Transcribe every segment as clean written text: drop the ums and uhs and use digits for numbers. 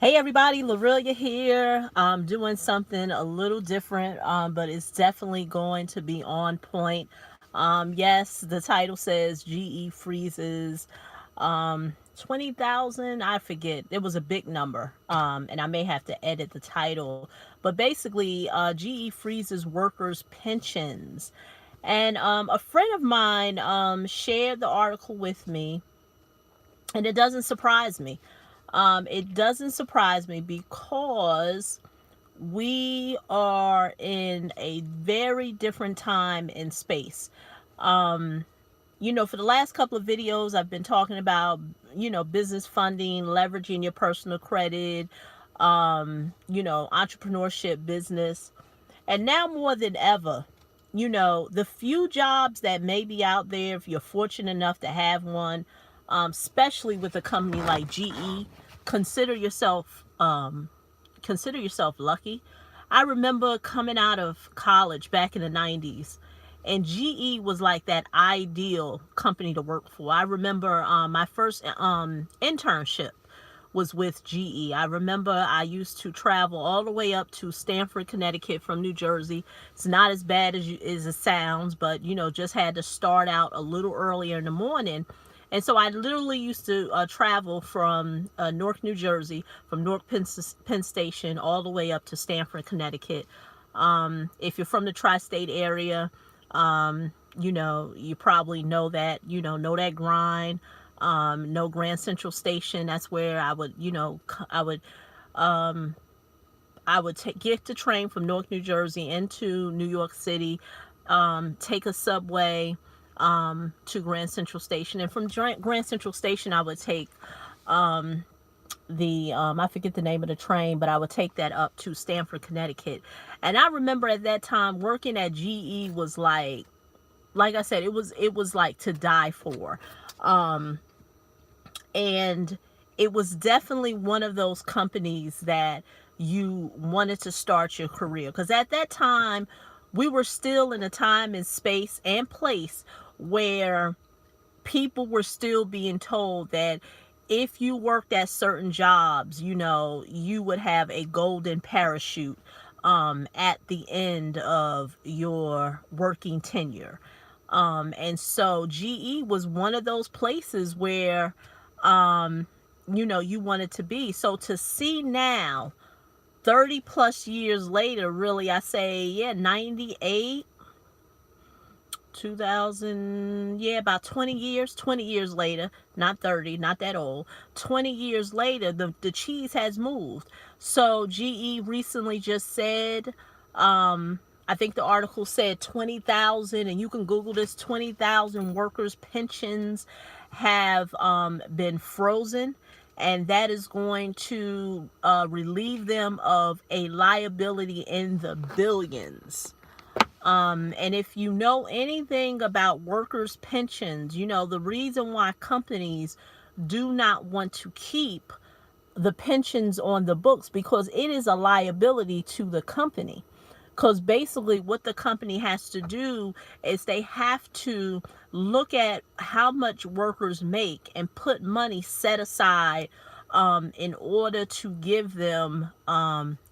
Hey everybody, Lorelia here. I'm doing something a little different, but it's definitely going to be on point. Yes, the title says GE freezes 20,000. I forget. It was a big number, and I may have to edit the title. But basically, GE freezes workers' pensions. And a friend of mine shared the article with me, and it doesn't surprise me. It doesn't surprise me because we are in a very different time and space. Um, for the last couple of videos, I've been talking about, business funding, leveraging your personal credit, entrepreneurship, business. And now more than ever, the few jobs that may be out there, if you're fortunate enough to have one, especially with a company like GE, consider yourself lucky. I remember coming out of college back in the 90s, and GE was like that ideal company to work for. I remember my first internship was with GE. I remember I used to travel all the way up to Stamford, Connecticut from New Jersey. It's not as bad as it sounds, but just had to start out a little earlier in the morning. And so I literally used to travel from Newark, New Jersey, from Newark Penn Station, all the way up to Stamford, Connecticut. If you're from the tri-state area, you probably know that, know that grind. No Grand Central Station. That's where I would, um, get the train from Newark, New Jersey into New York City, take a subway to Grand Central Station, and from Grand Central Station, I would take um, the I forget the name of the train, but I would take that up to Stamford, Connecticut. And I remember at that time working at GE was like I said, it was like to die for. Um, and it was definitely one of those companies that you wanted to start your career, because at that time we were still in a time and space and place where people were still being told that if you worked at certain jobs, you would have a golden parachute at the end of your working tenure. And so GE was one of those places where, um, you wanted to be. So to see now, 30 plus years later, really, I say, yeah, 98, 2000, yeah, about 20 years later, not 30, not that old, 20 years later, the cheese has moved. So GE recently just said, I think the article said 20,000, and you can Google this, 20,000 workers' pensions have been frozen, and that is going to relieve them of a liability in the billions. And if you know anything about workers' pensions, the reason why companies do not want to keep the pensions on the books, because it is a liability to the company. Because basically, what the company has to do is they have to look at how much workers make and put money set aside in order to give them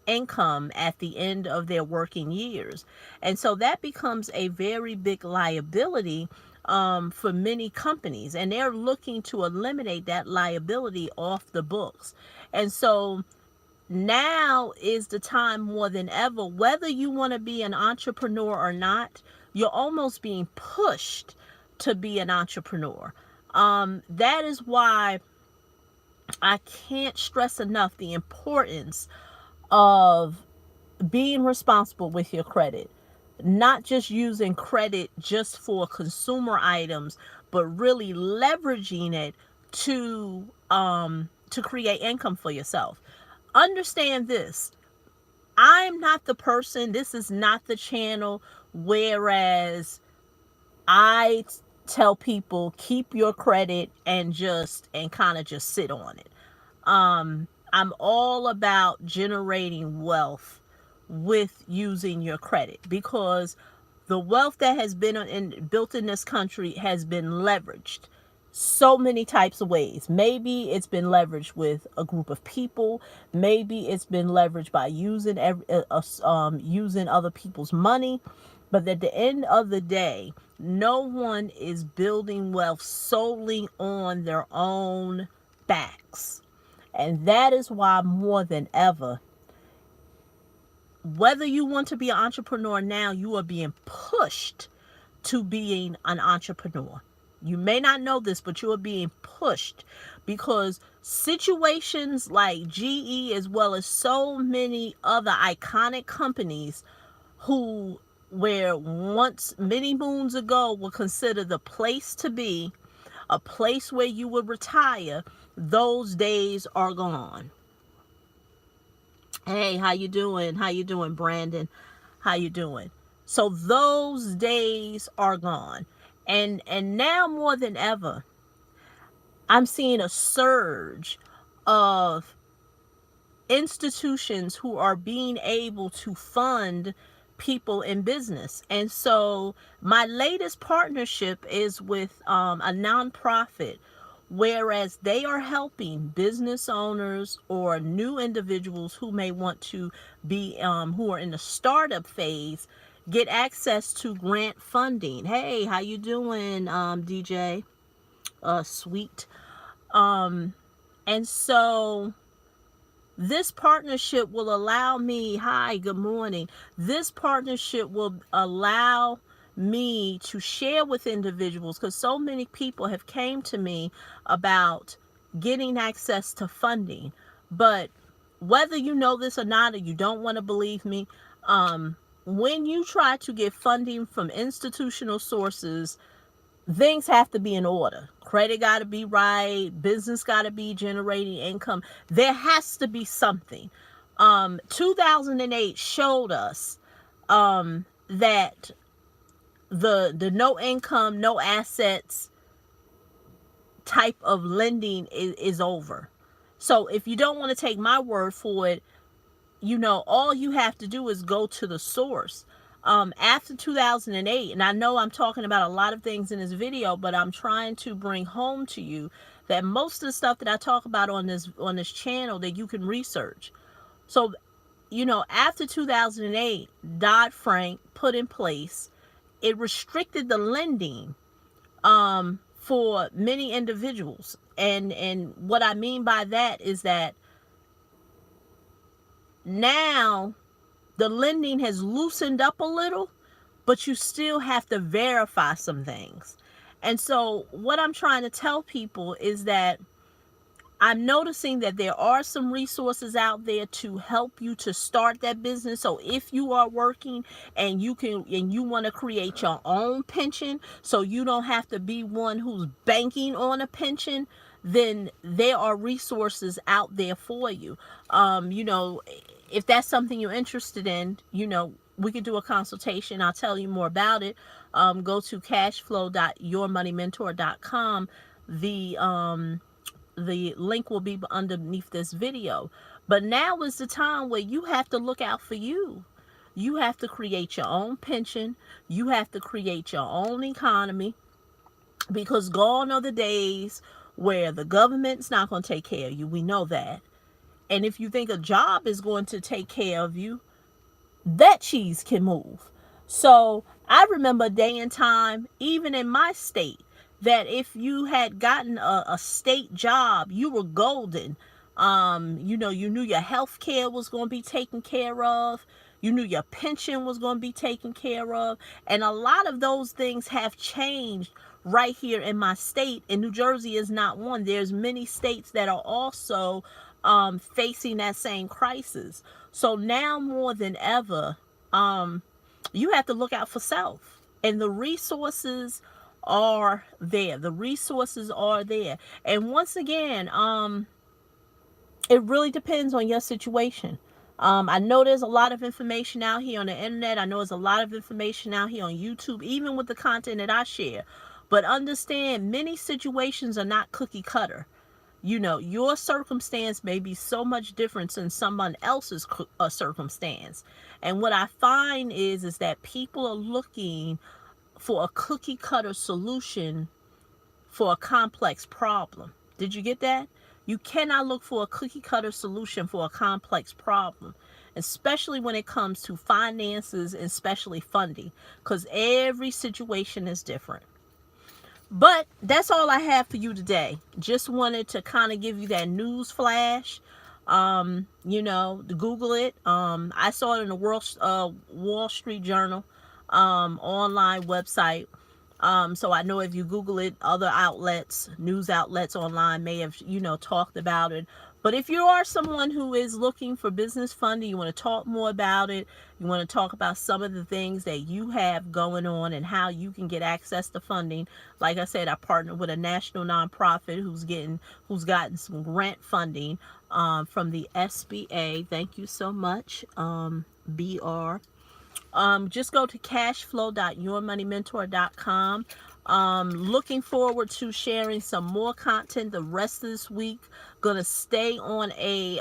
income at the end of their working years. And so that becomes a very big liability for many companies. And they're looking to eliminate that liability off the books. And so now is the time more than ever, whether you want to be an entrepreneur or not, you're almost being pushed to be an entrepreneur. That is why I can't stress enough the importance of being responsible with your credit, not just using credit just for consumer items, but really leveraging it to create income for yourself. Understand this: I'm not the person, this is not the channel whereas I tell people keep your credit and kind of just sit on it. I'm all about generating wealth with using your credit, because the wealth that has been built in this country has been leveraged. so many types of ways. Maybe it's been leveraged with a group of people. Maybe it's been leveraged by using other people's money. But at the end of the day, no one is building wealth solely on their own backs. And that is why more than ever, whether you want to be an entrepreneur now, you are being pushed to being an entrepreneur. You may not know this, but you are being pushed because situations like GE, as well as so many other iconic companies who, where once many moons ago were considered the place to be, a place where you would retire, those days are gone. Hey, how you doing? How you doing, Brandon? How you doing? So those days are gone. And now more than ever, I'm seeing a surge of institutions who are being able to fund people in business. And so my latest partnership is with a nonprofit, whereas they are helping business owners or new individuals who may want to be who are in the startup phase get access to grant funding. Hey, how you doing, DJ? Sweet. And so this partnership will allow me, hi, good morning. This partnership will allow me to share with individuals, because so many people have came to me about getting access to funding. But whether you know this or not, or you don't want to believe me, when you try to get funding from institutional sources, things have to be in order. Credit got to be right. Business got to be generating income. There has to be something. 2008 showed us that the no income, no assets type of lending is over. So if you don't want to take my word for it, all you have to do is go to the source. After 2008, and I know I'm talking about a lot of things in this video, but I'm trying to bring home to you that most of the stuff that I talk about on this channel that you can research. So, after 2008, Dodd-Frank put in place, it restricted the lending for many individuals. And what I mean by that is that now the lending has loosened up a little, but you still have to verify some things. And so what I'm trying to tell people is that I'm noticing that there are some resources out there to help you to start that business. So if you are working and you want to create your own pension, so you don't have to be one who's banking on a pension, then there are resources out there for you. If that's something you're interested in, we could do a consultation. I'll tell you more about it. Go to cashflow.yourmoneymentor.com. The link will be underneath this video. But now is the time where you have to look out for you. You have to create your own pension. You have to create your own economy, because gone are the days where the government's not going to take care of you. We know that. And if you think a job is going to take care of you, that cheese can move. So I remember a day and time, even in my state, that if you had gotten a state job, you were golden. You knew your health care was going to be taken care of. You knew your pension was going to be taken care of. And a lot of those things have changed right here in my state. And New Jersey is not one. There's many states that are also facing that same crisis. So now more than ever, you have to look out for self. And the resources are there. The resources are there. And once again, it really depends on your situation. I know there's a lot of information out here on the internet. I know there's a lot of information out here on YouTube, even with the content that I share. But understand, many situations are not cookie cutter. Your circumstance may be so much different than someone else's circumstance. And what I find is that people are looking for a cookie cutter solution for a complex problem. Did you get that? You cannot look for a cookie cutter solution for a complex problem, especially when it comes to finances and especially funding, because every situation is different. But that's all I have for you today. Just wanted to kind of give you that news flash. Google it. I saw it in the Wall Street Journal online website. So I know if you Google it, other outlets, news outlets online may have, talked about it. But if you are someone who is looking for business funding, you want to talk more about it, you want to talk about some of the things that you have going on and how you can get access to funding. Like I said, I partnered with a national nonprofit who's gotten some grant funding from the SBA. Thank you so much, BR. Just go to cashflow.yourmoneymentor.com. Looking forward to sharing some more content the rest of this week. Gonna stay on a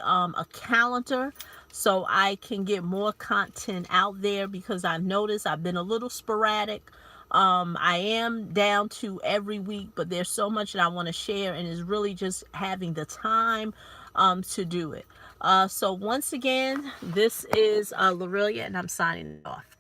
calendar so I can get more content out there, because I've noticed I've been a little sporadic. I am down to every week, but there's so much that I want to share, and it's really just having the time to do it. So once again, this is Lorelia, and I'm signing off.